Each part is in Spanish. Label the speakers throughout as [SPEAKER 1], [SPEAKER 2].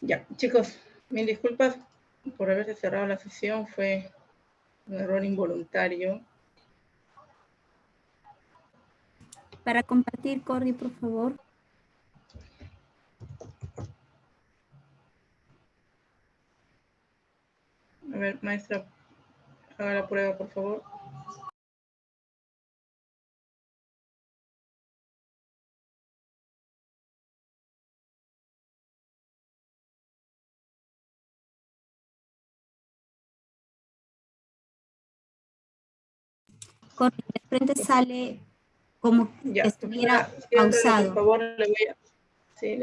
[SPEAKER 1] Ya, chicos, mil disculpas por haberse cerrado la sesión, fue un error involuntario.
[SPEAKER 2] Para compartir, Cordy, por favor.
[SPEAKER 1] A ver, maestra, haga la prueba, por favor.
[SPEAKER 2] Cordy, de frente sale como
[SPEAKER 1] ya,
[SPEAKER 2] estuviera
[SPEAKER 1] ciérrelo, por
[SPEAKER 2] pausado.
[SPEAKER 1] favor, le voy a... Sí,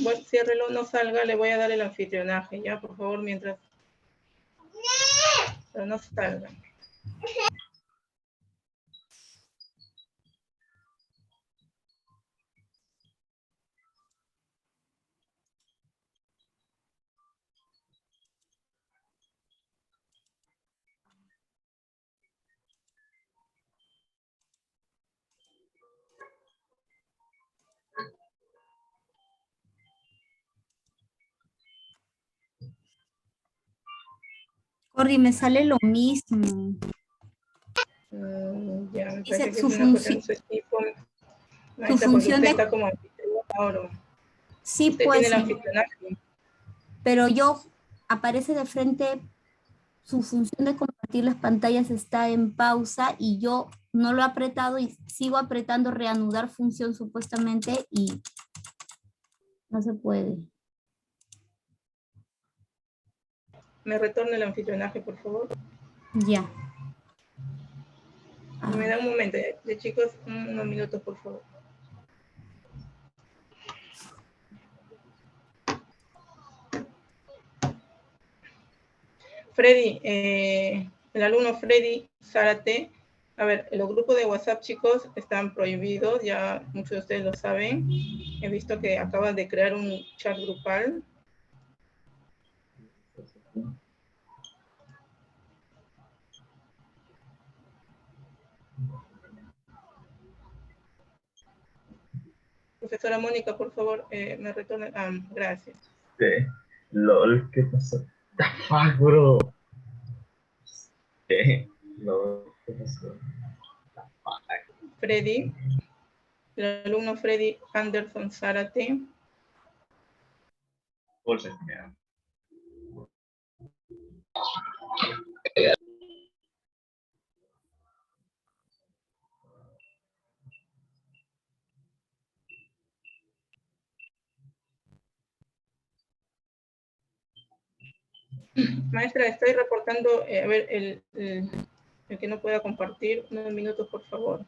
[SPEAKER 1] bueno, ciérrelo, no salga, le voy a dar el anfitrionaje, ya, por favor, mientras... Pero no salga.
[SPEAKER 2] Cordy, me sale lo mismo.
[SPEAKER 1] Ya, me
[SPEAKER 2] Dice
[SPEAKER 1] parece que es una cuestión de su equipo, maestra, porque
[SPEAKER 2] función
[SPEAKER 1] usted
[SPEAKER 2] de...
[SPEAKER 1] está como anfitrión ahora.
[SPEAKER 2] Sí,
[SPEAKER 1] Usted tiene
[SPEAKER 2] pues,
[SPEAKER 1] el anfitrionaje.
[SPEAKER 2] pero yo aparece de frente su función de compartir las pantallas está en pausa y yo no lo he apretado y sigo apretando reanudar función supuestamente y no se puede.
[SPEAKER 1] Me retorne el anfitrionaje, por favor.
[SPEAKER 2] Ya.
[SPEAKER 1] Me da un momento, de chicos, unos minutos, por favor. Freddy, el alumno Freddy Zárate, a ver, los grupos de WhatsApp, chicos, están prohibidos, ya muchos de ustedes lo saben. He visto que acaban de crear un chat grupal. Profesora Mónica, por favor, me retorne. Gracias.
[SPEAKER 3] LOL, ¿qué pasó? The fuck, bro. LOL, ¿qué pasó? The fuck.
[SPEAKER 1] Freddy, el alumno Freddy Anderson Zárate.
[SPEAKER 3] Bolsa, mira.
[SPEAKER 1] Maestra, estoy reportando, a ver, el que no pueda compartir, unos minutos, por favor.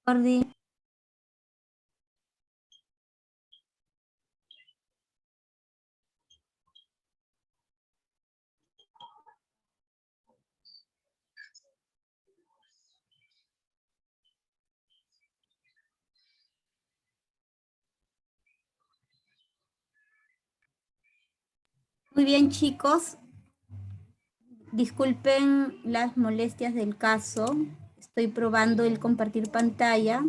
[SPEAKER 2] Cordy. Muy bien, chicos. Disculpen las molestias del caso. Estoy probando el compartir pantalla.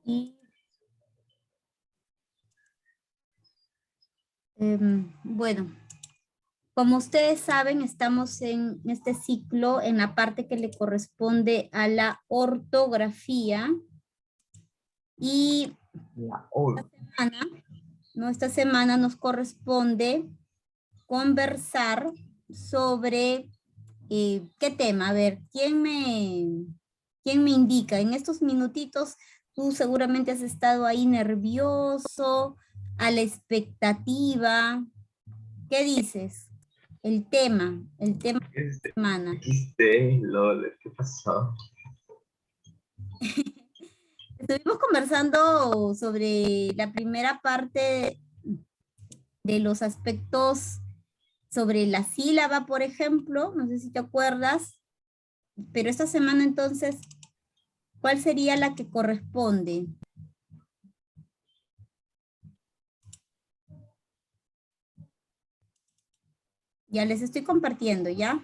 [SPEAKER 2] Y bueno, como ustedes saben, estamos en este ciclo en la parte que le corresponde a la ortografía. Y esta semana nos corresponde conversar sobre qué tema. A ver, ¿quién me indica? En estos minutitos tú seguramente has estado ahí nervioso, a la expectativa. ¿Qué dices? El tema de la semana.
[SPEAKER 3] LOL, ¿qué pasó?
[SPEAKER 2] Estuvimos conversando sobre la primera parte de los aspectos sobre la sílaba, por ejemplo, no sé si te acuerdas, pero esta semana entonces, ¿cuál sería la que corresponde? Ya les estoy compartiendo, ¿ya?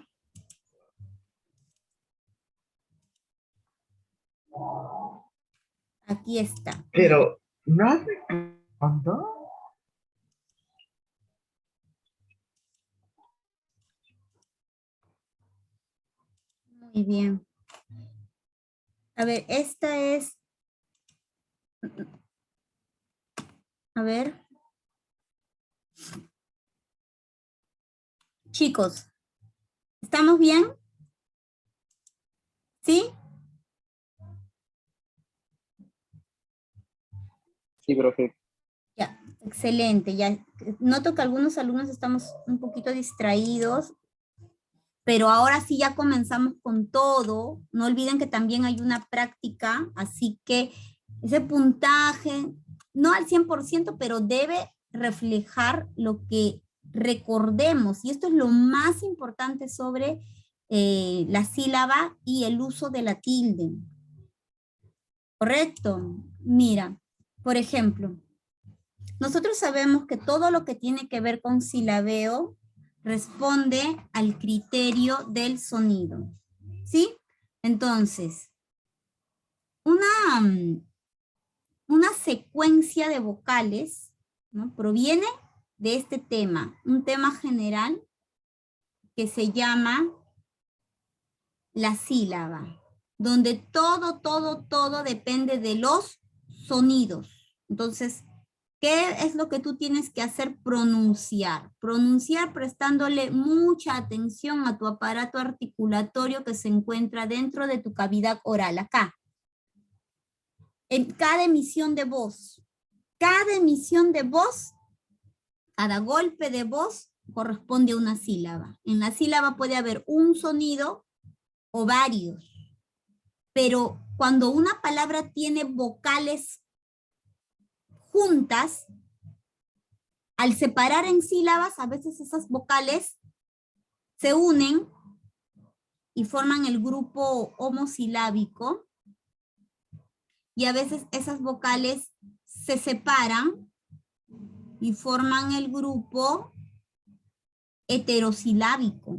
[SPEAKER 2] Aquí está.
[SPEAKER 3] Pero, ¿no me mandó?
[SPEAKER 2] Muy bien. A ver, esta es... A ver. Chicos, ¿estamos bien? ¿Sí?
[SPEAKER 4] Sí, profe.
[SPEAKER 2] Ya, excelente. Ya noto que algunos alumnos estamos un poquito distraídos, pero ahora sí ya comenzamos con todo. No olviden que también hay una práctica, así que ese puntaje, no al 100%, pero debe reflejar lo que recordemos. Y esto es lo más importante sobre la sílaba y el uso de la tilde. ¿Correcto? Mira, por ejemplo, nosotros sabemos que todo lo que tiene que ver con silabeo responde al criterio del sonido, ¿sí? Entonces, una secuencia de vocales, ¿no?, proviene de este tema, un tema general que se llama la sílaba, donde todo depende de los sonidos. Entonces, ¿qué es lo que tú tienes que hacer? Pronunciar. Pronunciar prestándole mucha atención a tu aparato articulatorio que se encuentra dentro de tu cavidad oral, acá. En cada emisión de voz, cada golpe de voz corresponde a una sílaba. En la sílaba puede haber un sonido o varios, pero cuando una palabra tiene vocales juntas, al separar en sílabas, a veces esas vocales se unen y forman el grupo homosilábico, y a veces esas vocales se separan y forman el grupo heterosilábico.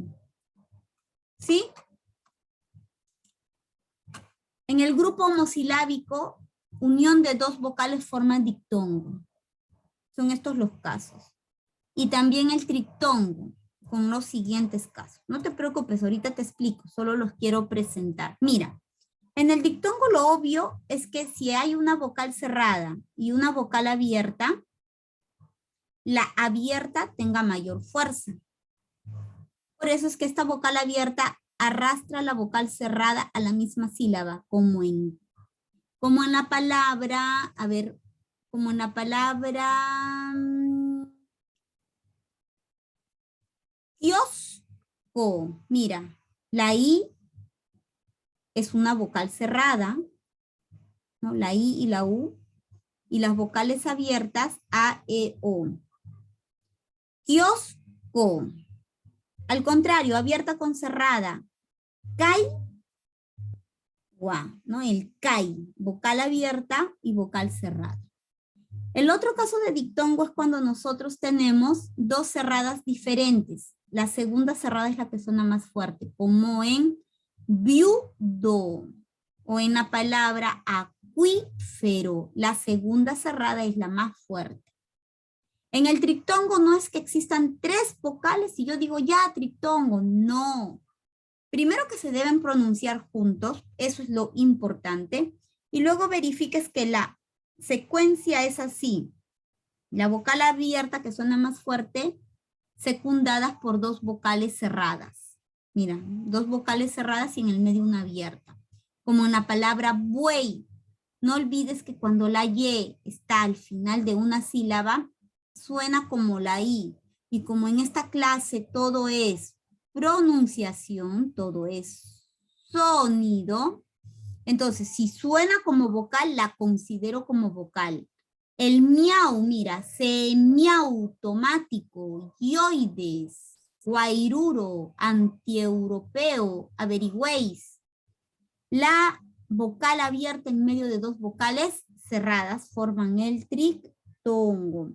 [SPEAKER 2] ¿Sí? En el grupo homosilábico, unión de dos vocales forma dictongo. Son estos los casos. Y también el triptongo, con los siguientes casos. No te preocupes, ahorita te explico, solo los quiero presentar. Mira, en el dictongo lo obvio es que si hay una vocal cerrada y una vocal abierta, la abierta tenga mayor fuerza. Por eso es que esta vocal abierta arrastra la vocal cerrada a la misma sílaba, como en la palabra, a ver, como en la palabra kiosco. Mira, la I es una vocal cerrada, ¿no? La I y la U, y las vocales abiertas A, E, O. Kiosco. Al contrario, abierta con cerrada. Kai, ¿no? El kai, vocal abierta y vocal cerrada. El otro caso de dictongo es cuando nosotros tenemos dos cerradas diferentes. La segunda cerrada es la que suena más fuerte, como en viudo o en la palabra acuífero. La segunda cerrada es la más fuerte. En el triptongo no es que existan tres vocales y yo digo ya triptongo, no. Primero que se deben pronunciar juntos, eso es lo importante, y luego verifiques que la secuencia es así. La vocal abierta que suena más fuerte, secundadas por dos vocales cerradas. Mira, dos vocales cerradas y en el medio una abierta. Como en la palabra buey. No olvides que cuando la Y está al final de una sílaba, suena como la I. Y como en esta clase todo es pronunciación, todo es sonido, entonces si suena como vocal, la considero como vocal. El miau, mira, semiautomático, yoides, guairuro, antieuropeo, averigüéis. La vocal abierta en medio de dos vocales cerradas forman el triptongo.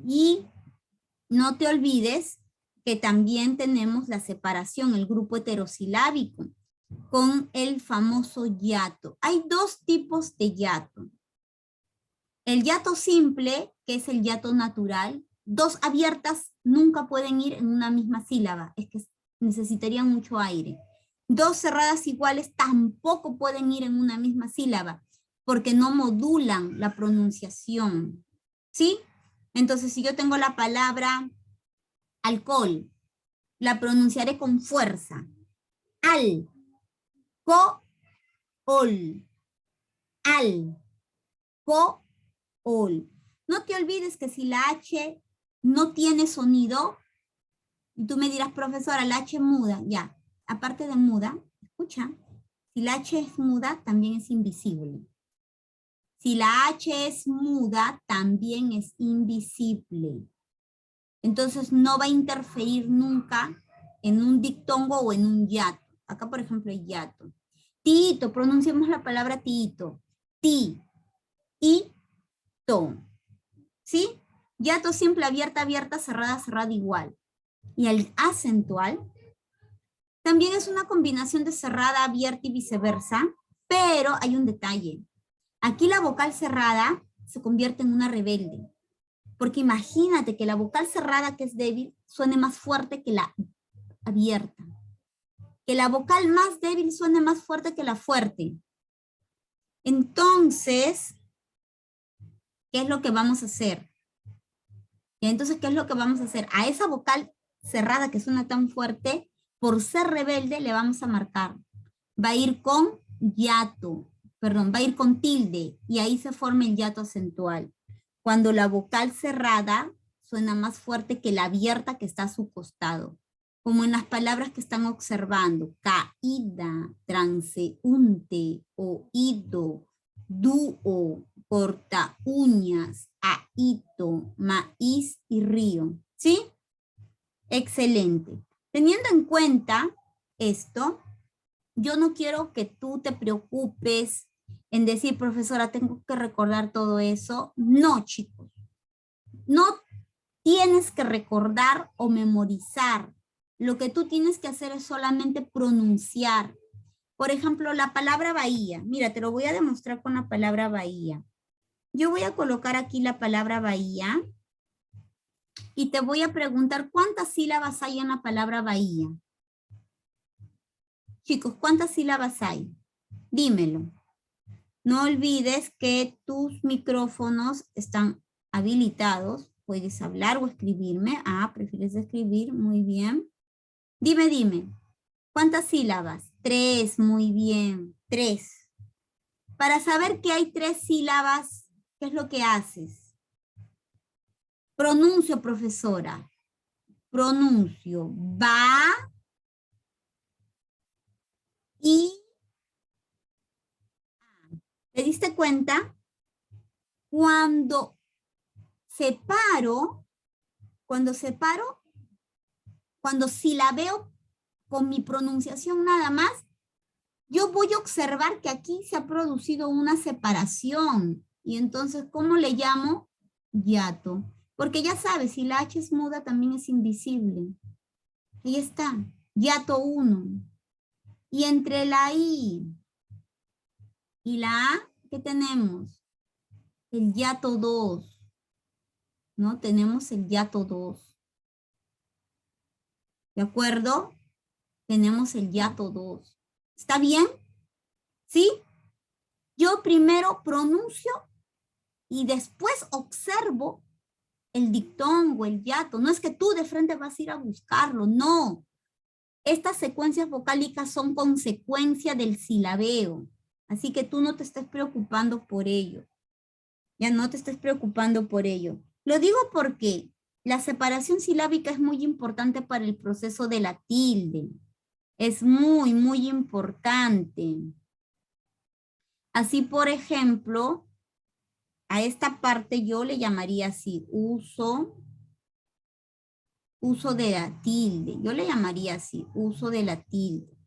[SPEAKER 2] Y no te olvides que también tenemos la separación, el grupo heterosilábico, con el famoso hiato. Hay dos tipos de hiato. El hiato simple, que es el hiato natural, dos abiertas nunca pueden ir en una misma sílaba, es que necesitarían mucho aire. Dos cerradas iguales tampoco pueden ir en una misma sílaba, porque no modulan la pronunciación, ¿sí? Entonces, si yo tengo la palabra alcohol, la pronunciaré con fuerza. Al, co, ol, al, co, ol. No te olvides que si la H no tiene sonido, y tú me dirás, profesora, la H muda, ya, aparte de muda, escucha, si la H es muda, también es invisible. Si la H es muda, también es invisible. Entonces no va a interferir nunca en un dictongo o en un hiato. Acá, por ejemplo, hay hiato. Tito, pronunciamos la palabra tito. Ti, y, to. ¿Sí? Hiato simple, abierta, abierta, cerrada, cerrada, igual. Y el acentual también es una combinación de cerrada, abierta y viceversa, pero hay un detalle. Aquí la vocal cerrada se convierte en una rebelde. Porque imagínate que la vocal cerrada, que es débil, suene más fuerte que la abierta. Que la vocal más débil suene más fuerte que la fuerte. Entonces, ¿qué es lo que vamos a hacer? Y entonces, ¿qué es lo que vamos a hacer? A esa vocal cerrada que suena tan fuerte, por ser rebelde, le vamos a marcar. Va a ir con hiato, perdón, va a ir con tilde, y ahí se forma el hiato acentual. Cuando la vocal cerrada suena más fuerte que la abierta que está a su costado. Como en las palabras que están observando. Caída, transeúnte, oído, dúo, corta uñas, ahito, maíz y río. ¿Sí? Excelente. Teniendo en cuenta esto, yo no quiero que tú te preocupes en decir, profesora, tengo que recordar todo eso. No, chicos. No tienes que recordar o memorizar. Lo que tú tienes que hacer es solamente pronunciar. Por ejemplo, la palabra bahía. Mira, te lo voy a demostrar con la palabra bahía. Yo voy a colocar aquí la palabra bahía y te voy a preguntar cuántas sílabas hay en la palabra bahía. Chicos, ¿cuántas sílabas hay? Dímelo. No olvides que tus micrófonos están habilitados. Puedes hablar o escribirme. Ah, prefieres escribir. Muy bien. Dime. ¿Cuántas sílabas? 3, muy bien. 3. Para saber que hay 3 sílabas, ¿qué es lo que haces? Pronuncio, profesora. Pronuncio. Va y ¿te diste cuenta? Cuando separo, cuando silabeo con mi pronunciación nada más, yo voy a observar que aquí se ha producido una separación. Y entonces, ¿cómo le llamo? Yato. Porque ya sabes, si la H es muda, también es invisible. Ahí está. Yato 1. Y entre la I y la A, ¿qué tenemos? El yato 2. ¿No? Tenemos el yato 2. ¿De acuerdo? Tenemos el yato 2. ¿Está bien? ¿Sí? Yo primero pronuncio y después observo el dictongo, el yato. No es que tú de frente vas a ir a buscarlo, no. Estas secuencias vocálicas son consecuencia del silabeo. Así que tú no te estés preocupando por ello. Ya no te estés preocupando por ello. Lo digo porque la separación silábica es muy importante para el proceso de la tilde. Es muy, muy importante. Así, por ejemplo, a esta parte yo le llamaría así, uso de la tilde. Yo le llamaría así, uso de la tilde.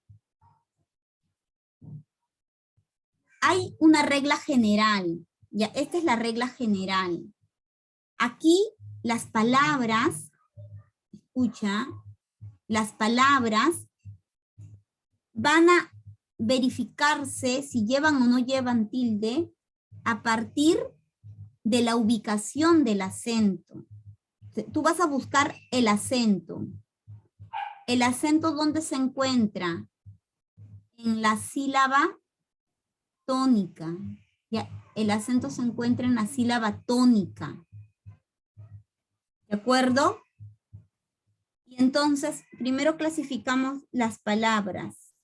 [SPEAKER 2] Hay una regla general. Ya, esta es la regla general. Aquí las palabras, escucha, las palabras van a verificarse si llevan o no llevan tilde a partir de la ubicación del acento. Tú vas a buscar el acento. ¿El acento dónde se encuentra? En la sílaba tónica. Ya, el acento se encuentra en la sílaba tónica. ¿De acuerdo? Y entonces, primero clasificamos las palabras.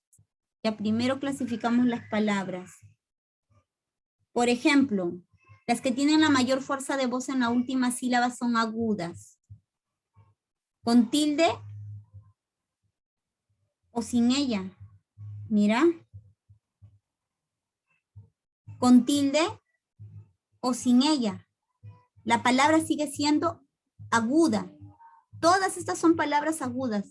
[SPEAKER 2] Ya, primero clasificamos las palabras. Por ejemplo, las que tienen la mayor fuerza de voz en la última sílaba son agudas. ¿Con tilde o sin ella? Mira. ¿Con tilde o sin ella? La palabra sigue siendo aguda. Todas estas son palabras agudas,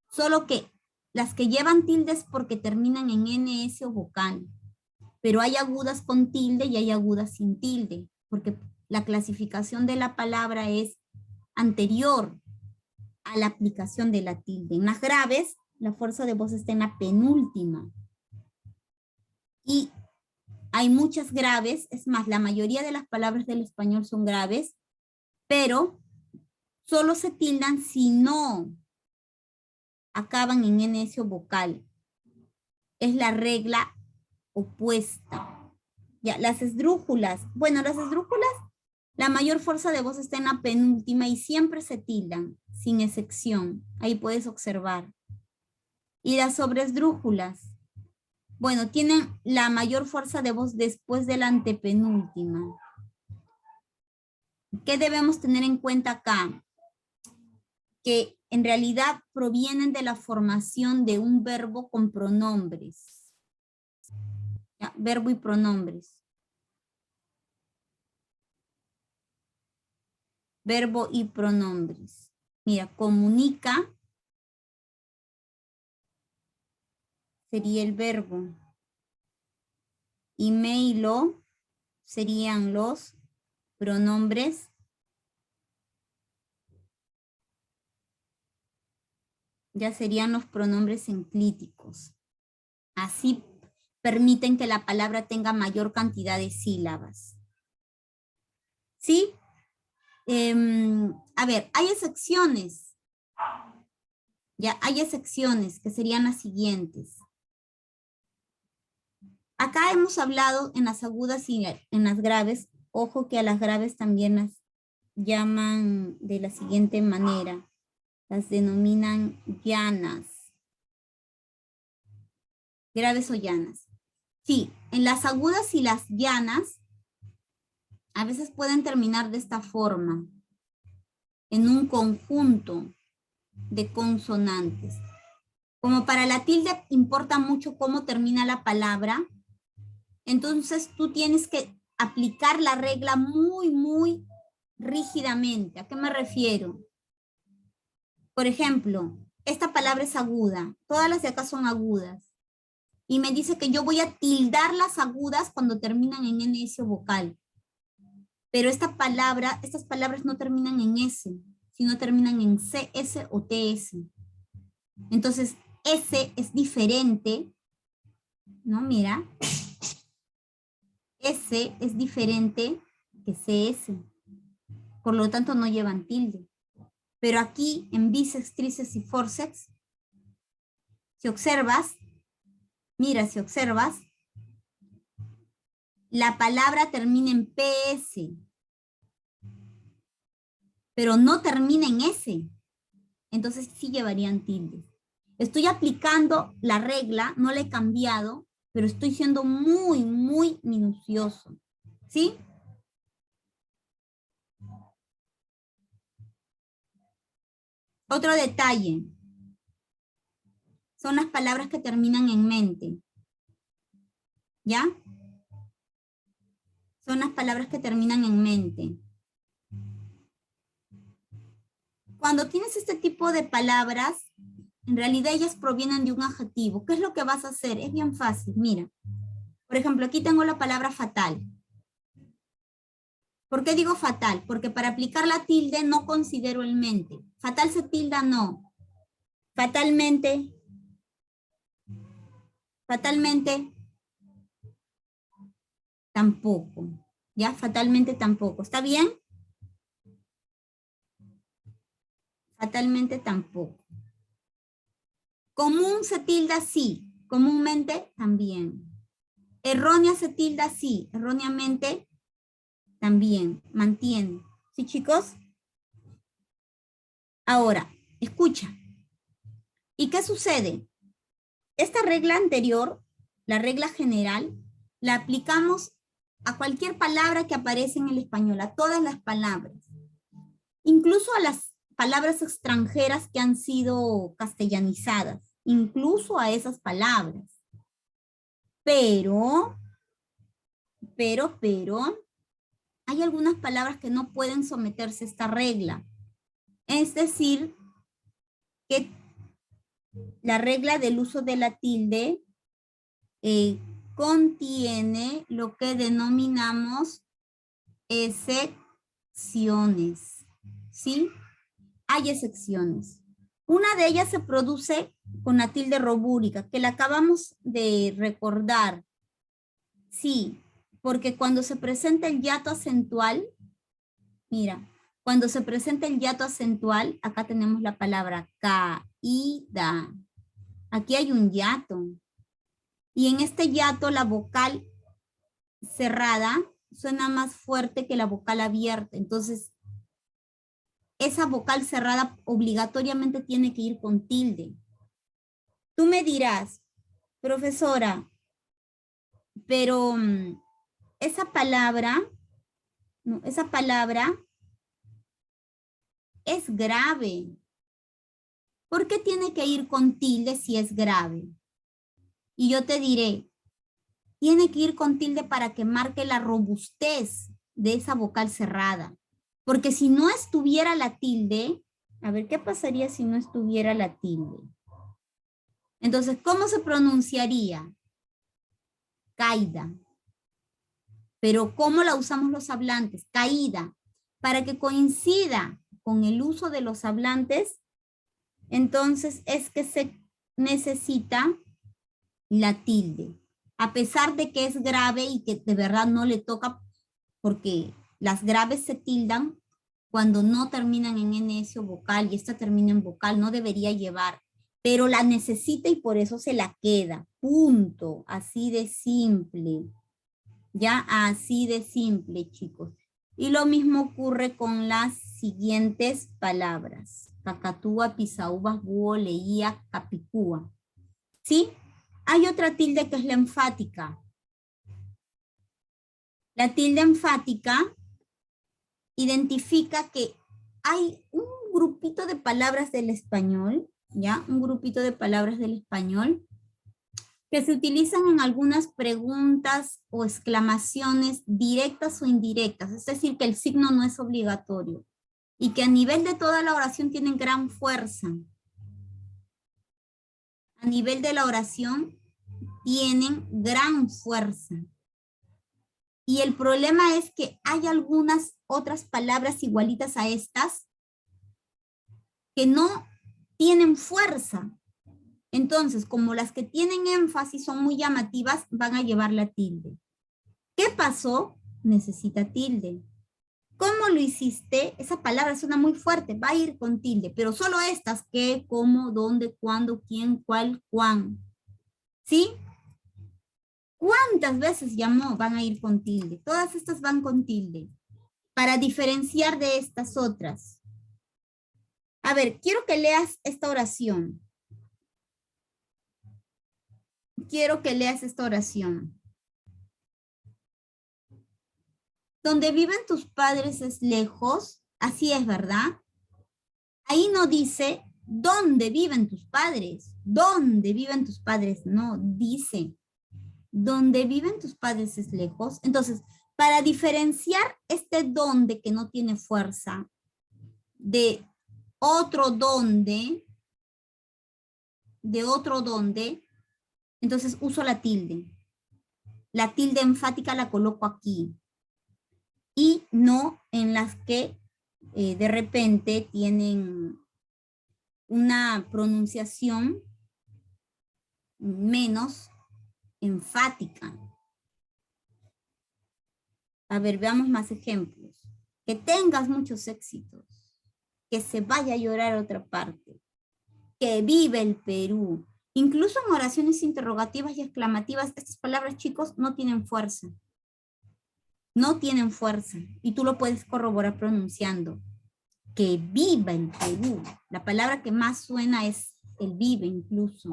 [SPEAKER 2] solo que las que llevan tildes porque terminan en NS o vocal. Pero hay agudas con tilde y hay agudas sin tilde, porque la clasificación de la palabra es anterior a la aplicación de la tilde. En las graves, la fuerza de voz está en la penúltima. Y hay muchas graves, es más, la mayoría de las palabras del español son graves, pero solo se tildan si no acaban en NS o vocal. Es la regla opuesta. Ya, las esdrújulas. Bueno, las esdrújulas, la mayor fuerza de voz está en la penúltima y siempre se tildan, sin excepción. Ahí puedes observar. Y las sobresdrújulas, bueno, tienen la mayor fuerza de voz después de la antepenúltima. ¿Qué debemos tener en cuenta acá? Que en realidad provienen de la formación de un verbo con pronombres. ¿Ya? Verbo y pronombres. Verbo y pronombres. Mira, comunica sería el verbo. Y mailo serían los pronombres. Ya serían los pronombres enclíticos. Así permiten que la palabra tenga mayor cantidad de sílabas. ¿Sí? A ver, hay excepciones. Ya, hay excepciones que serían las siguientes. Acá hemos hablado en las agudas y en las graves. Ojo que a las graves también las llaman de la siguiente manera. Las denominan llanas. Graves o llanas. Sí, en las agudas y las llanas a veces pueden terminar de esta forma, en un conjunto de consonantes. Como para la tilde importa mucho cómo termina la palabra, entonces tú tienes que aplicar la regla muy, muy rígidamente. ¿A qué me refiero? Por ejemplo, esta palabra es aguda, todas las de acá son agudas. Y me dice que yo voy a tildar las agudas cuando terminan en NS o vocal. Pero estas palabras no terminan en S, sino terminan en CS o TS. Entonces, S es diferente, ¿no? Mira. S es diferente que CS. Por lo tanto, no llevan tilde. Pero aquí, en bisex, tríceps y forceps, si observas, mira, si observas, la palabra termina en PS, pero no termina en S. Entonces sí llevarían tilde. Estoy aplicando la regla, no la he cambiado, pero estoy siendo muy, muy minucioso. ¿Sí? Otro detalle. Son las palabras que terminan en mente. ¿Ya? Son las palabras que terminan en mente. Cuando tienes este tipo de palabras, en realidad ellas provienen de un adjetivo. ¿Qué es lo que vas a hacer? Es bien fácil, mira. Por ejemplo, aquí tengo la palabra fatal. ¿Por qué digo fatal? Porque para aplicar la tilde no considero el mente. Fatal se tilda, no. Fatalmente. Fatalmente. Tampoco. ¿Ya? Fatalmente tampoco. ¿Está bien? Fatalmente tampoco. Común se tilda, sí. Comúnmente también. Errónea se tilda, sí. Erróneamente también. Mantiene. ¿Sí, chicos? Ahora, escucha. ¿Y qué sucede? Esta regla anterior, la regla general, la aplicamos a cualquier palabra que aparece en el español, a todas las palabras. Incluso a las palabras extranjeras que han sido castellanizadas. Incluso a esas palabras. Pero, hay algunas palabras que no pueden someterse a esta regla. Es decir, que la regla del uso de la tilde contiene lo que denominamos excepciones, ¿sí? Hay excepciones. Una de ellas se produce con la tilde robúrica, que la acabamos de recordar. Sí, porque cuando se presenta el hiato acentual, mira, cuando se presenta el hiato acentual, acá tenemos la palabra caída. Aquí hay un hiato. Y en este hiato la vocal cerrada suena más fuerte que la vocal abierta. Entonces, esa vocal cerrada obligatoriamente tiene que ir con tilde. Tú me dirás, profesora, pero esa palabra es grave. ¿Por qué tiene que ir con tilde si es grave? Y yo te diré, tiene que ir con tilde para que marque la robustez de esa vocal cerrada. Porque si no estuviera la tilde, a ver, ¿qué pasaría si no estuviera la tilde? Entonces, ¿cómo se pronunciaría? Caída. Pero ¿cómo la usamos los hablantes? Caída. Para que coincida con el uso de los hablantes, entonces es que se necesita la tilde. A pesar de que es grave y que de verdad no le toca, porque las graves se tildan cuando no terminan en NS o vocal y esta termina en vocal, no debería llevar, pero la necesita y por eso se la queda. Punto. Así de simple. Ya, así de simple, chicos. Y lo mismo ocurre con las siguientes palabras. Cacatúa, pisaúbas, búho, leía, capicúa. ¿Sí? Hay otra tilde que es la enfática. La tilde enfática identifica que hay un grupito de palabras del español, ¿ya? Un grupito de palabras del español que se utilizan en algunas preguntas o exclamaciones directas o indirectas, es decir, que el signo no es obligatorio y que a nivel de toda la oración tienen gran fuerza. A nivel de la oración tienen gran fuerza. Y el problema es que hay algunas otras palabras igualitas a estas que no tienen fuerza. Entonces, como las que tienen énfasis son muy llamativas, van a llevar la tilde. ¿Qué pasó? Necesita tilde. ¿Cómo lo hiciste? Esa palabra suena muy fuerte, va a ir con tilde, pero solo estas, qué, cómo, dónde, cuándo, quién, cuál, cuán. ¿Sí? ¿Cuántas veces llamó? Van a ir con tilde. Todas estas van con tilde. Para diferenciar de estas otras. A ver, quiero que leas esta oración. Quiero que leas esta oración. Donde viven tus padres es lejos. Así es, ¿verdad? Ahí no dice dónde viven tus padres. ¿Dónde viven tus padres? No, dice donde viven tus padres es lejos. Entonces, para diferenciar este dónde que no tiene fuerza de otro dónde, entonces uso la tilde. La tilde enfática la coloco aquí. Y no en las que de repente tienen una pronunciación menos enfática. A ver, veamos más ejemplos. Que tengas muchos éxitos. Que se vaya a llorar a otra parte. Que vive el Perú. Incluso en oraciones interrogativas y exclamativas, estas palabras, chicos, no tienen fuerza. No tienen fuerza. Y tú lo puedes corroborar pronunciando. Que viva el Perú. La palabra que más suena es el vive incluso.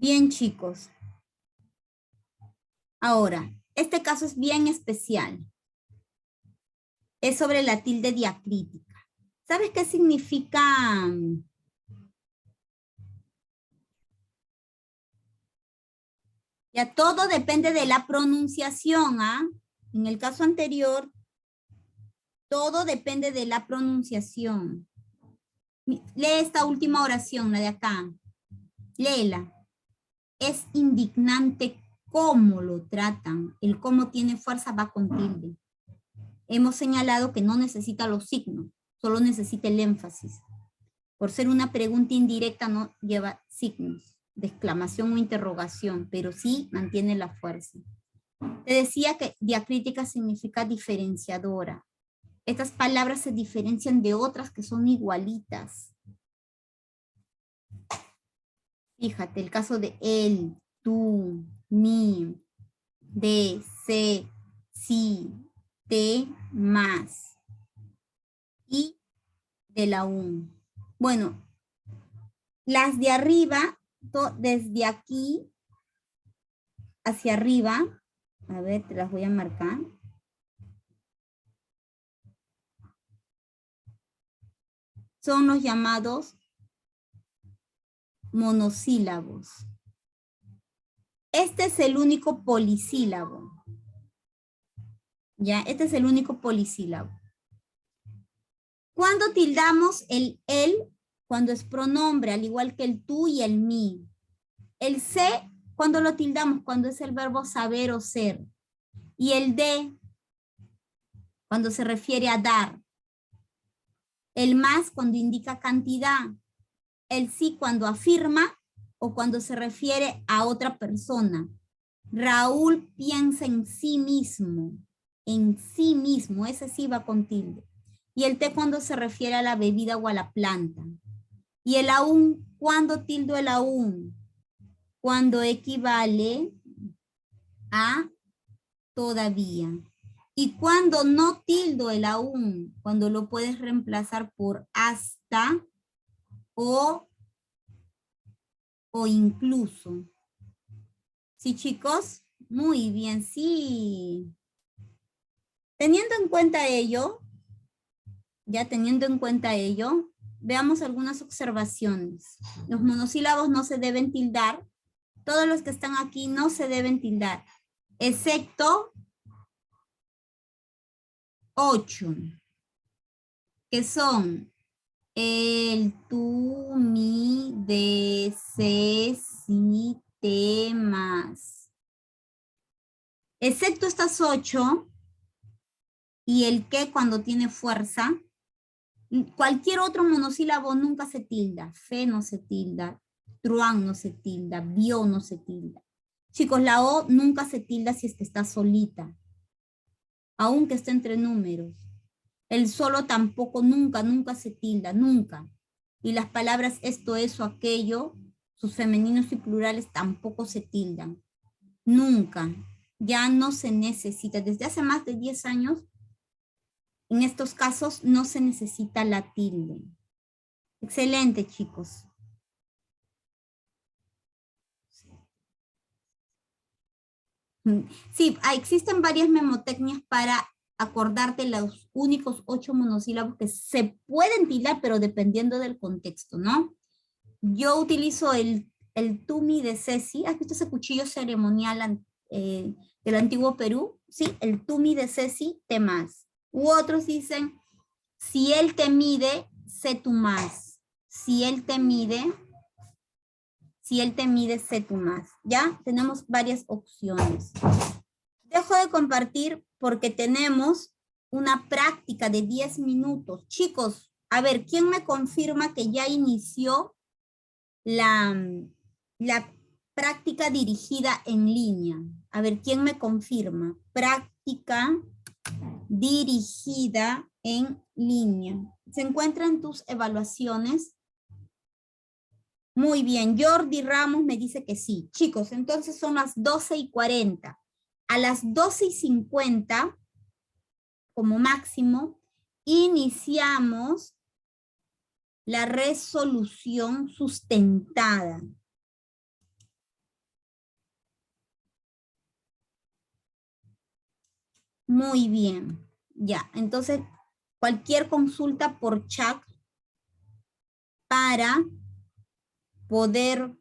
[SPEAKER 2] Bien, chicos. Ahora, este caso es bien especial. Es sobre la tilde diacrítica. ¿Sabes qué significa? Ya todo depende de la pronunciación, ¿ah? En el caso anterior, todo depende de la pronunciación. Lee esta última oración, la de acá. Léela. Es indignante cómo lo tratan. El cómo tiene fuerza va con tilde. Hemos señalado que no necesita los signos, solo necesita el énfasis. Por ser una pregunta indirecta no lleva signos de exclamación o interrogación, pero sí mantiene la fuerza. Te decía que diacrítica significa diferenciadora. Estas palabras se diferencian de otras que son igualitas. Fíjate, el caso de él, tú, mi, de, se, sí, te, más. Y de la un. Bueno, las de arriba, desde aquí hacia arriba, a ver, te las voy a marcar. Son los llamados monosílabos. Este es el único polisílabo. Ya, este es el único polisílabo. ¿Cuándo tildamos el él? Cuando es pronombre, al igual que el tú y el mí. El se, cuando lo tildamos, cuando es el verbo saber o ser. Y el de, cuando se refiere a dar. El más, cuando indica cantidad. El sí, cuando afirma o cuando se refiere a otra persona. Raúl piensa en sí mismo. En sí mismo, ese sí va con tilde. Y el te cuando se refiere a la bebida o a la planta. Y el aún, ¿cuándo tildo el aún? Cuando equivale a todavía. Y cuando no tildo el aún, cuando lo puedes reemplazar por hasta o incluso. ¿Sí, chicos? Muy bien, sí. Teniendo en cuenta ello, veamos algunas observaciones. Los monosílabos no se deben tildar Todos los que están aquí no se deben tildar, excepto 8, que son el, tú, mi, de, se, si, temas. Excepto estas 8 y el que cuando tiene fuerza, cualquier otro monosílabo nunca se tilda. Fe no se tilda, truán no se tilda, vio no se tilda. Chicos, la O nunca se tilda si es que está solita, aunque esté entre números. El solo tampoco, nunca, nunca se tilda, nunca. Y las palabras esto, eso, aquello, sus femeninos y plurales tampoco se tildan. Nunca. Ya no se necesita. Desde hace más de 10 años, en estos casos no se necesita la tilde. Excelente, chicos. Sí, existen varias memotecnias para acordarte los únicos 8 monosílabos que se pueden tildar, pero dependiendo del contexto, ¿no? Yo utilizo el tumi de Ceci. ¿Has visto ese cuchillo ceremonial del antiguo Perú? Sí, el tumi de Ceci, te más. U otros dicen, si él te mide, sé tú más. Si él te mide, sé tú más. ¿Ya? Tenemos varias opciones. Dejo de compartir porque tenemos una práctica de 10 minutos. Chicos, a ver, ¿quién me confirma que ya inició la práctica dirigida en línea? A ver, ¿quién me confirma? Práctica dirigida en línea. ¿Se encuentran tus evaluaciones? Muy bien, Jordi Ramos me dice que sí. Chicos, entonces son las 12:40. A las 12:50, como máximo, iniciamos la resolución sustentada. Muy bien, ya. Entonces, cualquier consulta por chat para poder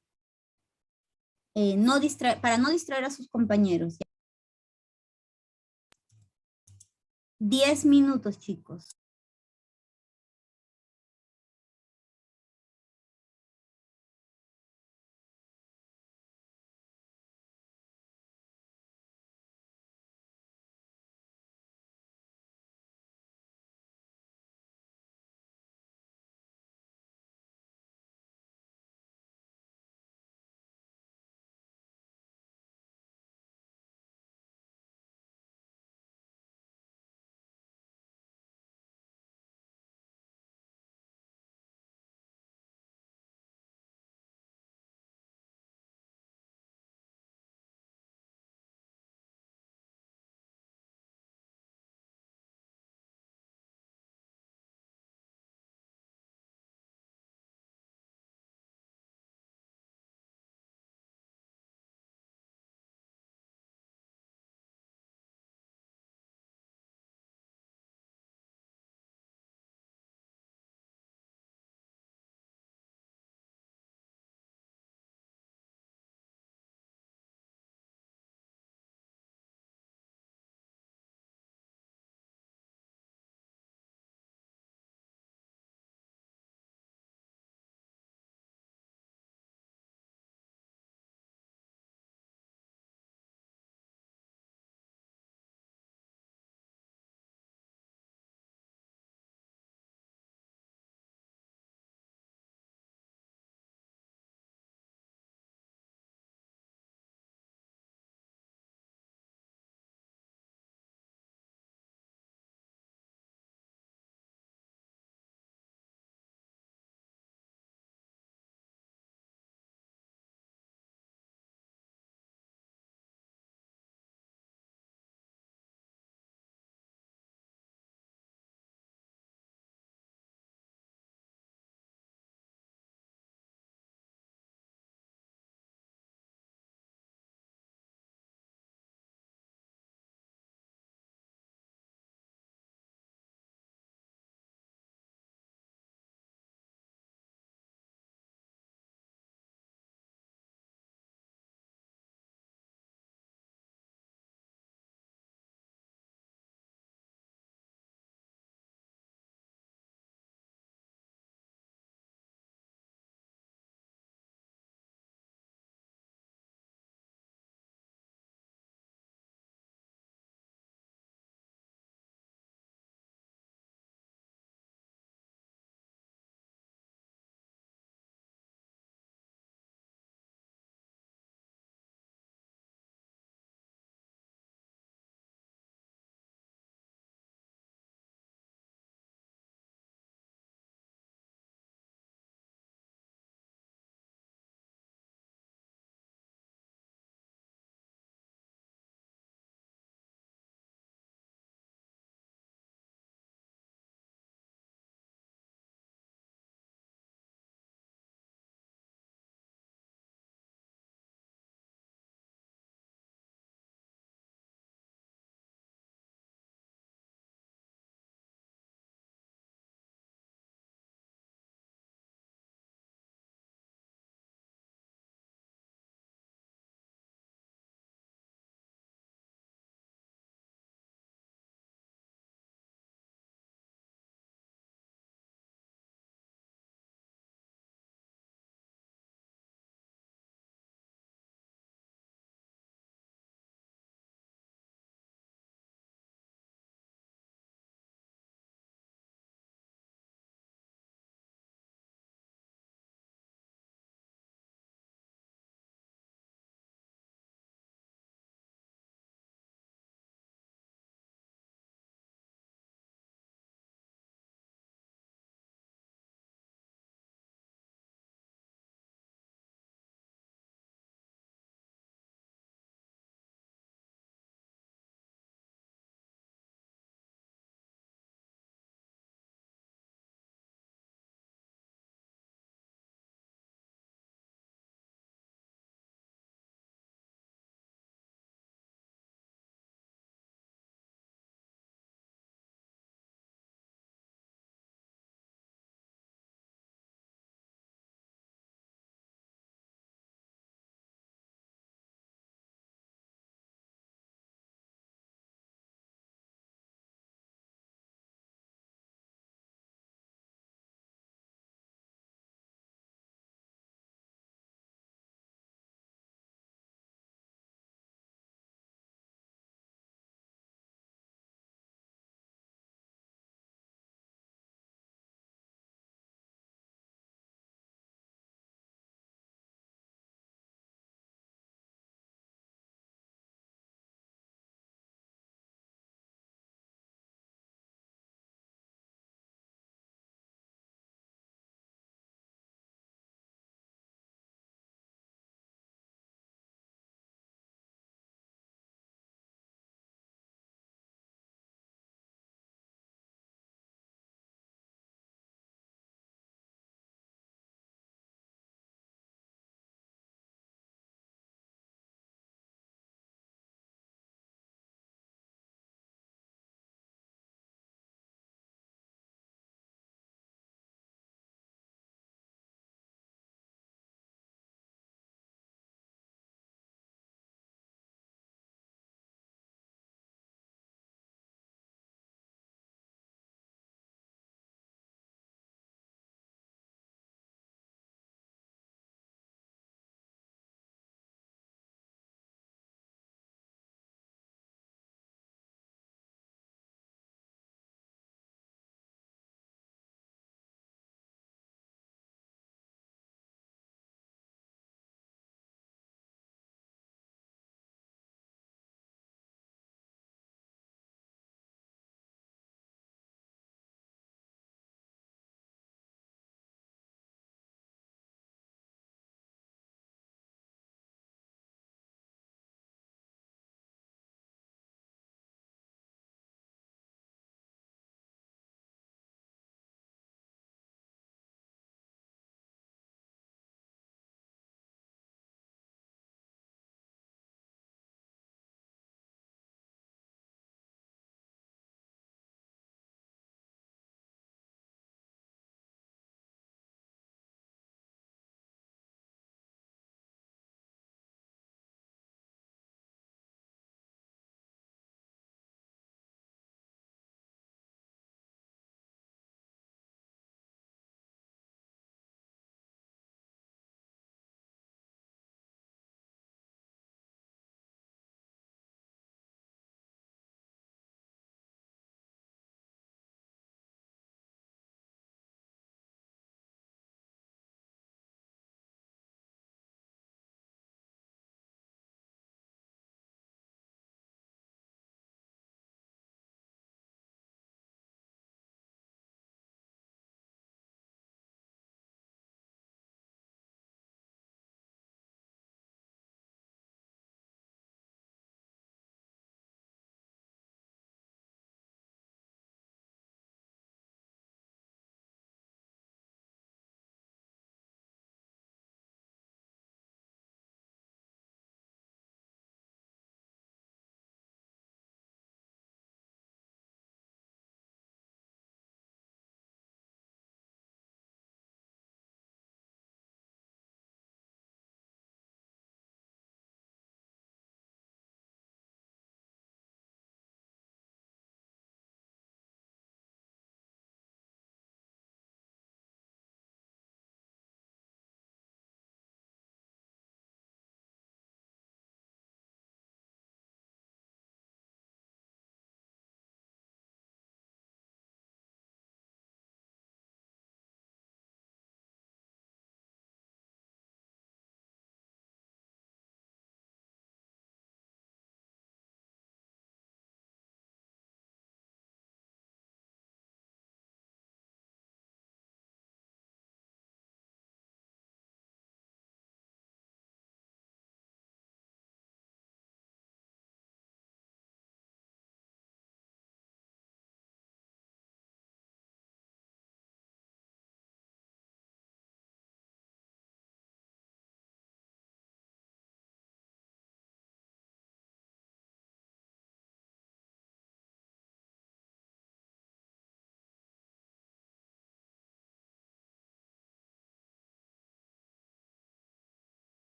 [SPEAKER 2] para no distraer a sus compañeros. 10 minutos, chicos.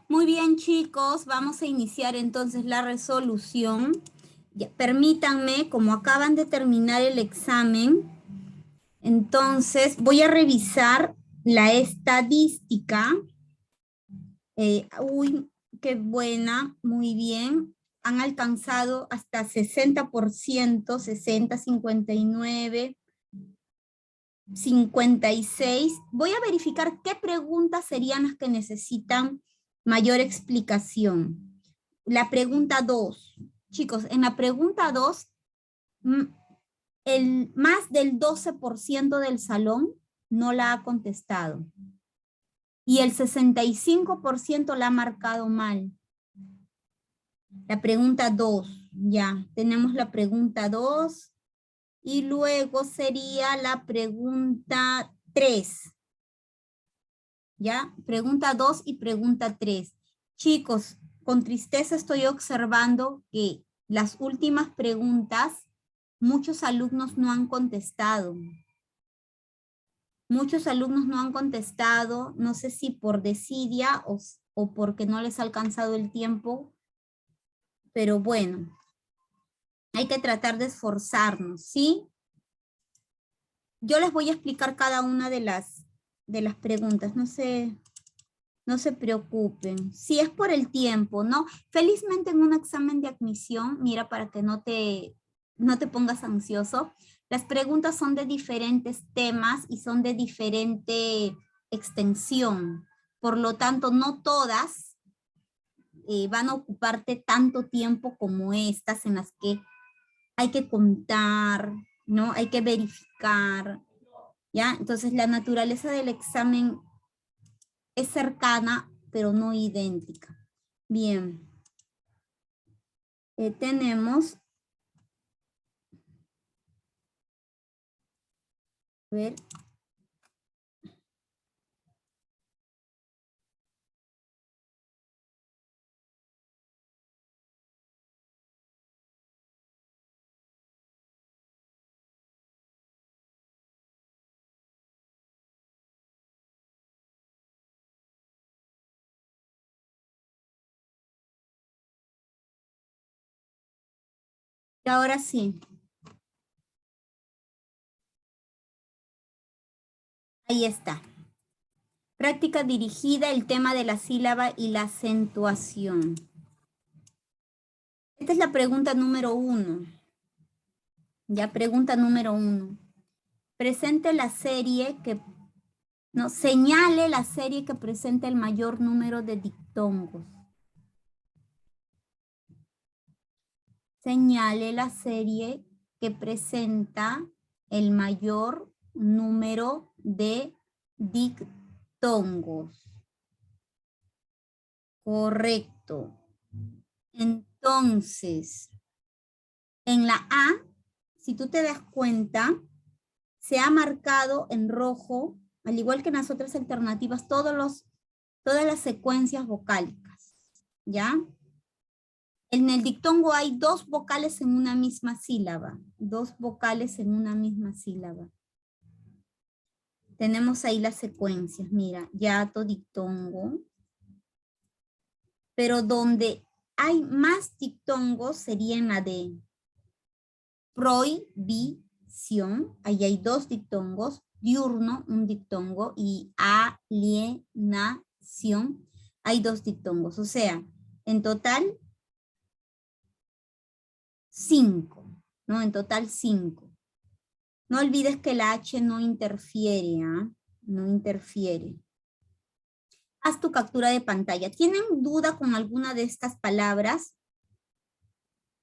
[SPEAKER 2] Muy bien, chicos, vamos a iniciar entonces la resolución. Ya, permítanme, como acaban de terminar el examen, entonces voy a revisar la estadística. Uy, qué buena, muy bien. Han alcanzado hasta 60%, 60, 59, 56. Voy a verificar qué preguntas serían las que necesitan mayor explicación. La pregunta 2. Chicos, en la pregunta 2, el más del 12% del salón no la ha contestado. Y el 65% la ha marcado mal. La pregunta 2, ya, tenemos la pregunta 2. Y luego sería la pregunta 3. ¿Ya? Pregunta 2 y pregunta 3. Chicos, con tristeza estoy observando que las últimas preguntas, muchos alumnos no han contestado. Muchos alumnos no han contestado, no sé si por desidia o porque no les ha alcanzado el tiempo, pero bueno, hay que tratar de esforzarnos, ¿sí? Yo les voy a explicar cada una de las preguntas, no se preocupen. Si es por el tiempo, ¿no? Felizmente en un examen de admisión, mira, para que no te pongas ansioso, las preguntas son de diferentes temas y son de diferente extensión. Por lo tanto, no todas van a ocuparte tanto tiempo como estas en las que hay que contar, ¿no? Hay que verificar, ¿ya? Entonces la naturaleza del examen es cercana, pero no idéntica. Bien. Tenemos, a ver. Y ahora sí. Ahí está. Práctica dirigida, el tema de la sílaba y la acentuación. Esta es la pregunta número 1. Ya, pregunta número 1. Presente la serie que, no, señale la serie que presenta el mayor número de dictongos. Señale la serie que presenta el mayor número de dictongos. Correcto. Entonces, en la A, si tú te das cuenta, se ha marcado en rojo, al igual que en las otras alternativas, todas las secuencias vocálicas, ¿ya? En el dictongo hay 2 vocales en una misma sílaba. 2 vocales en una misma sílaba. Tenemos ahí las secuencias, mira, yato, dictongo. Pero donde hay más dictongos sería en la D. Prohibición, ahí hay 2 dictongos. Diurno, un dictongo. Y alienación, hay 2 dictongos. O sea, en total 5, ¿no? En total 5. No olvides que la H no interfiere, ¿ah? No interfiere. Haz tu captura de pantalla. ¿Tienen duda con alguna de estas palabras?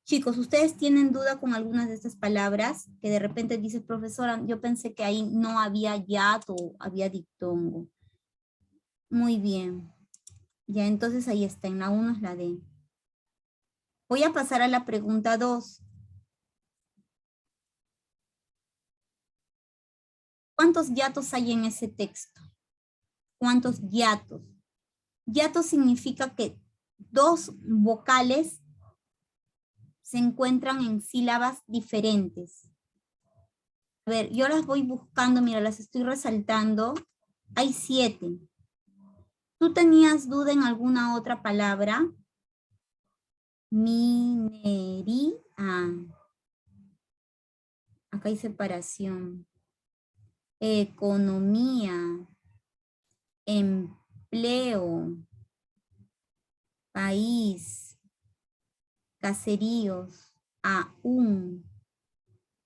[SPEAKER 2] Chicos, ¿ustedes tienen duda con algunas de estas palabras? Que de repente dices, profesora, yo pensé que ahí no había yato, había dictongo. Muy bien. Ya, entonces ahí está, en la 1 es la D. Voy a pasar a la pregunta 2. ¿Cuántos yatos hay en ese texto? ¿Cuántos yatos? Yato significa que 2 vocales se encuentran en sílabas diferentes. A ver, yo las voy buscando, mira, las estoy resaltando. Hay 7. ¿Tú tenías duda en alguna otra palabra? Minería. Acá hay separación. Economía. Empleo. País. Caseríos. Aún.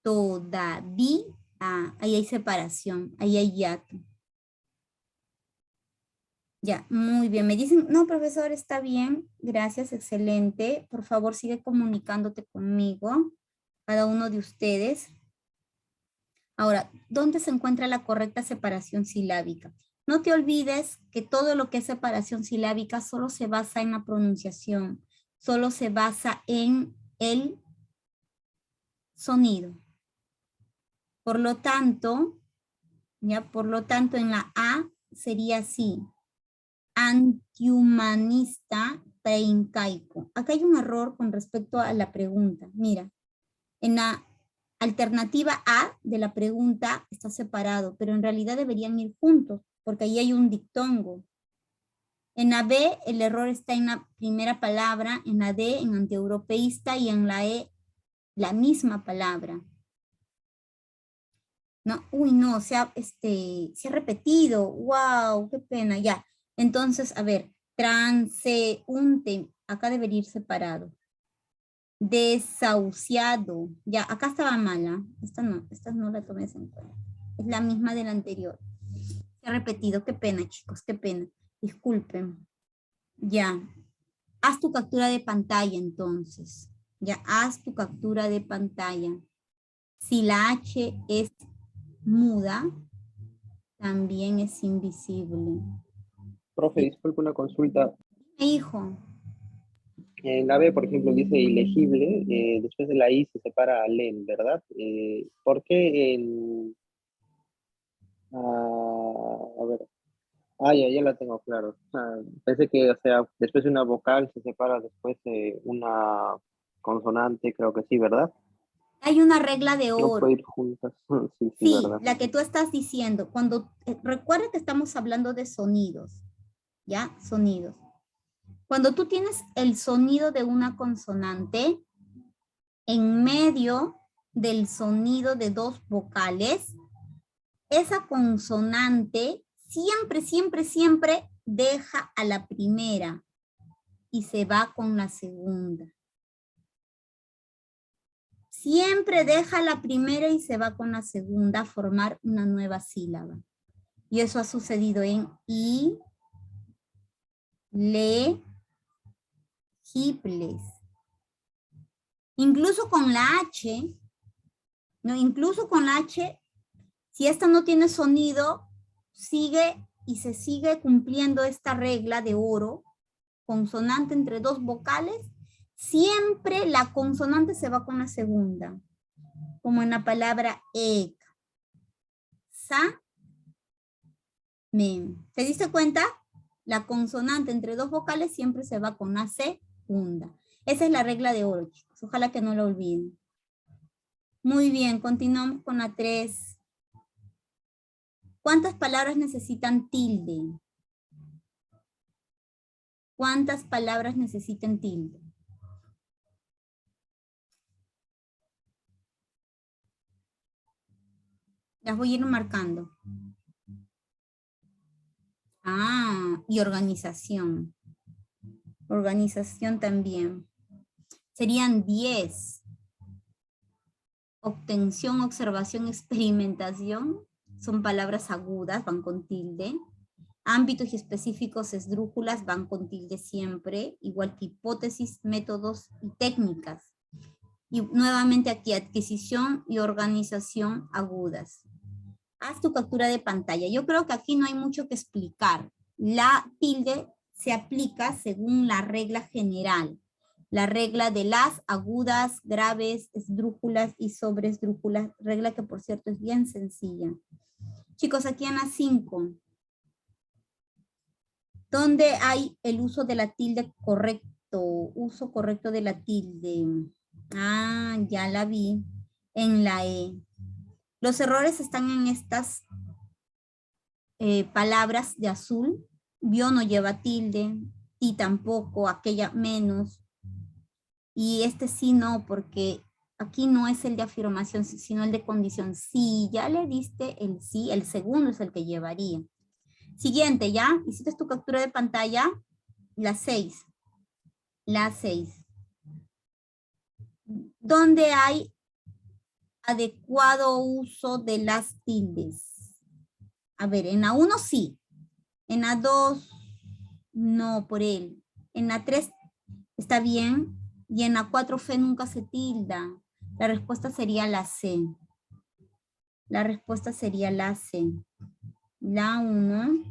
[SPEAKER 2] Todavía. Ahí hay separación. Ahí hay hiato. Ya, muy bien. Me dicen, no, profesor, está bien. Gracias, excelente. Por favor, sigue comunicándote conmigo, cada uno de ustedes. Ahora, ¿dónde se encuentra la correcta separación silábica? No te olvides que todo lo que es separación silábica solo se basa en la pronunciación, solo se basa en el sonido. Por lo tanto, en la A sería así. Antihumanista preincaico. Acá hay un error con respecto a la pregunta. Mira, en la alternativa A de la pregunta está separado, pero en realidad deberían ir juntos, porque ahí hay un dictongo. En la B, el error está en la primera palabra, en la D, en antieuropeísta, y en la E, la misma palabra. No, uy, no, se ha repetido. Wow, qué pena, ya. Entonces, a ver, transeúnte, acá debería ir separado. Desahuciado, ya, acá estaba mala. Esta no la tomes en cuenta. Es la misma de la anterior. Se ha repetido, qué pena, chicos, qué pena. Disculpen. Ya, haz tu captura de pantalla entonces. Ya, haz tu captura de pantalla. Si la H es muda, también es invisible.
[SPEAKER 4] Profe, disculpe una consulta.
[SPEAKER 2] Hijo,
[SPEAKER 4] En la B, por ejemplo, dice ilegible, después de la I se separa a len, ¿verdad? ¿Por qué en... a ver, ya la tengo claro. Pensé que, o sea, después de una vocal se separa después una consonante, creo que sí, ¿verdad?
[SPEAKER 2] hay una regla de
[SPEAKER 4] No
[SPEAKER 2] oro.
[SPEAKER 4] puede ir juntas. Sí,
[SPEAKER 2] Sí,
[SPEAKER 4] ¿verdad?
[SPEAKER 2] la que tú estás diciendo. Cuando, recuerda que estamos hablando de sonidos, ¿ya? Sonidos. Cuando tú tienes el sonido de una consonante, en medio del sonido de dos vocales, esa consonante siempre deja a la primera y se va con la segunda. Siempre deja la primera y se va con la segunda a formar una nueva sílaba. Y eso ha sucedido en I, le, giples. Incluso con la H, ¿no? Incluso con la H, si esta no tiene sonido, sigue y se sigue cumpliendo esta regla de oro, consonante entre dos vocales, siempre la consonante se va con la segunda, como en la palabra ek, sa, men. ¿Te diste cuenta? La consonante entre dos vocales siempre se va con la segunda. Esa es la regla de oro, chicos. Ojalá que no la olviden. Muy bien, continuamos con la 3. ¿Cuántas palabras necesitan tilde? ¿Cuántas palabras necesitan tilde? Las voy a ir marcando. Y organización. Organización también. Serían 10. Obtención, observación, experimentación. Son palabras agudas, van con tilde. Ámbitos y específicos esdrújulas van con tilde siempre, igual que hipótesis, métodos y técnicas. Y nuevamente aquí, adquisición y organización agudas. Haz tu captura de pantalla. Yo creo que aquí no hay mucho que explicar. La tilde se aplica según la regla general. La regla de las agudas, graves, esdrújulas y sobreesdrújulas. Regla que, por cierto, es bien sencilla. Chicos, aquí en la 5. ¿Dónde hay el uso de la tilde correcto? Uso correcto de la tilde. Ya la vi. En la E. Los errores están en estas palabras de azul. Vio no lleva tilde, ti tampoco, aquella menos. Y este sí no, porque aquí no es el de afirmación, sino el de condición. Si ya le diste el sí, el segundo es el que llevaría. Siguiente, ¿ya? ¿Hiciste tu captura de pantalla? La 6. La 6. ¿Dónde hay adecuado uso de las tildes? A ver, en la 1 sí. En la 2 no, por él. En la 3 está bien. Y en la 4 fe nunca se tilda. La respuesta sería la C. La respuesta sería la C. La 1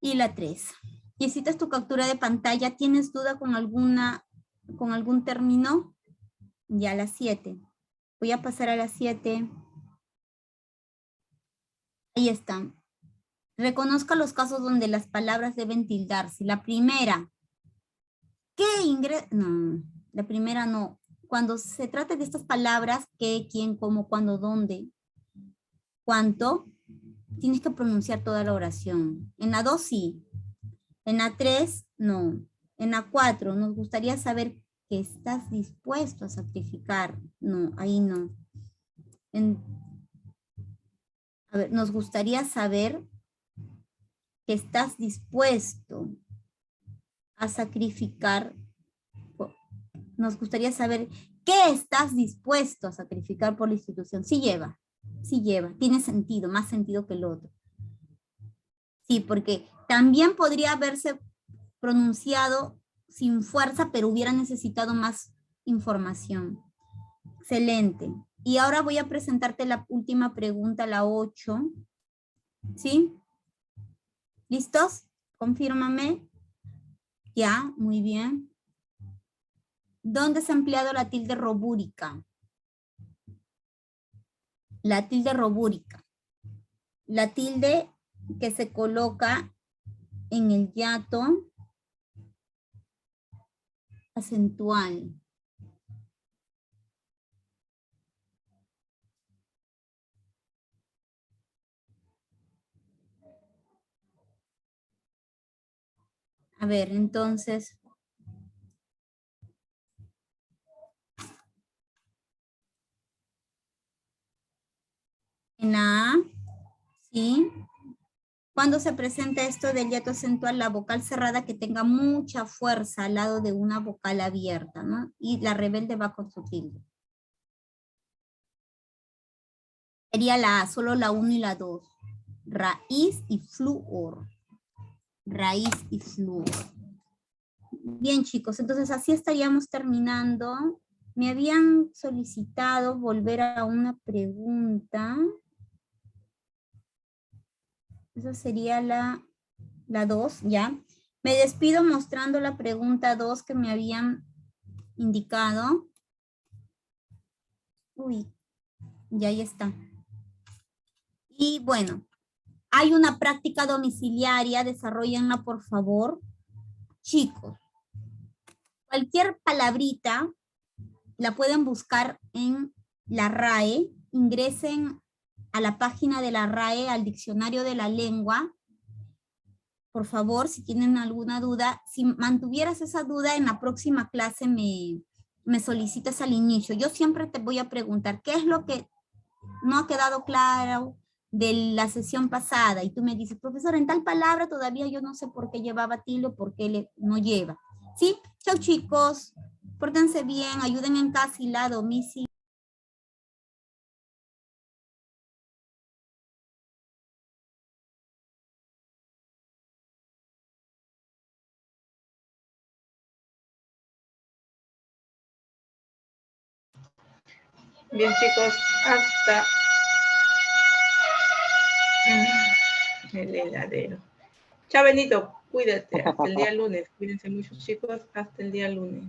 [SPEAKER 2] y la 3. ¿Hiciste tu captura de pantalla? ¿Tienes duda con algún término? Ya la 7. Voy a pasar a la 7. Ahí están. Reconozca los casos donde las palabras deben tildarse. La primera. ¿Qué ingresa? No, la primera no. Cuando se trata de estas palabras, qué, quién, cómo, cuándo, dónde, cuánto, tienes que pronunciar toda la oración. En la 2 sí. En la 3 no. En la 4 nos gustaría saber que estás dispuesto a sacrificar. No, ahí no. A ver, nos gustaría saber que estás dispuesto a sacrificar. Nos gustaría saber qué estás dispuesto a sacrificar por la institución. Sí lleva, tiene sentido, más sentido que el otro. Sí, porque también podría haberse pronunciado sin fuerza, pero hubiera necesitado más información. Excelente. Y ahora voy a presentarte la última pregunta, la 8. ¿Sí? ¿Listos? Confírmame. Ya, muy bien. ¿Dónde se ha empleado la tilde robúrica? La tilde robúrica. La tilde que se coloca en el hiato acentual. A ver, entonces. En la A, ¿sí? Cuando se presenta esto del hiato acentual, la vocal cerrada que tenga mucha fuerza al lado de una vocal abierta, ¿no? Y la rebelde va con su tilde. Sería la A, solo la 1 y la 2. Raíz y flúor. Raíz y flúor. Bien, chicos, entonces así estaríamos terminando. Me habían solicitado volver a una pregunta. Esa sería la 2, ¿ya? Me despido mostrando la pregunta 2 que me habían indicado. Uy, ya ahí está. Y bueno, hay una práctica domiciliaria, desarrollenla por favor. Chicos, cualquier palabrita la pueden buscar en la RAE, ingresen a la página de la RAE, al diccionario de la lengua. Por favor, si tienen alguna duda, si mantuvieras esa duda en la próxima clase me solicitas al inicio. Yo siempre te voy a preguntar, ¿qué es lo que no ha quedado claro de la sesión pasada? Y tú me dices, profesor, en tal palabra todavía yo no sé por qué llevaba tilde o por qué no lleva. ¿Sí? Chao, chicos. Pórtense bien, ayuden en casa y la domicilio.
[SPEAKER 1] Bien, chicos, hasta el heladero. Chao, Benito, cuídate, hasta el día lunes. Cuídense mucho, chicos, hasta el día lunes.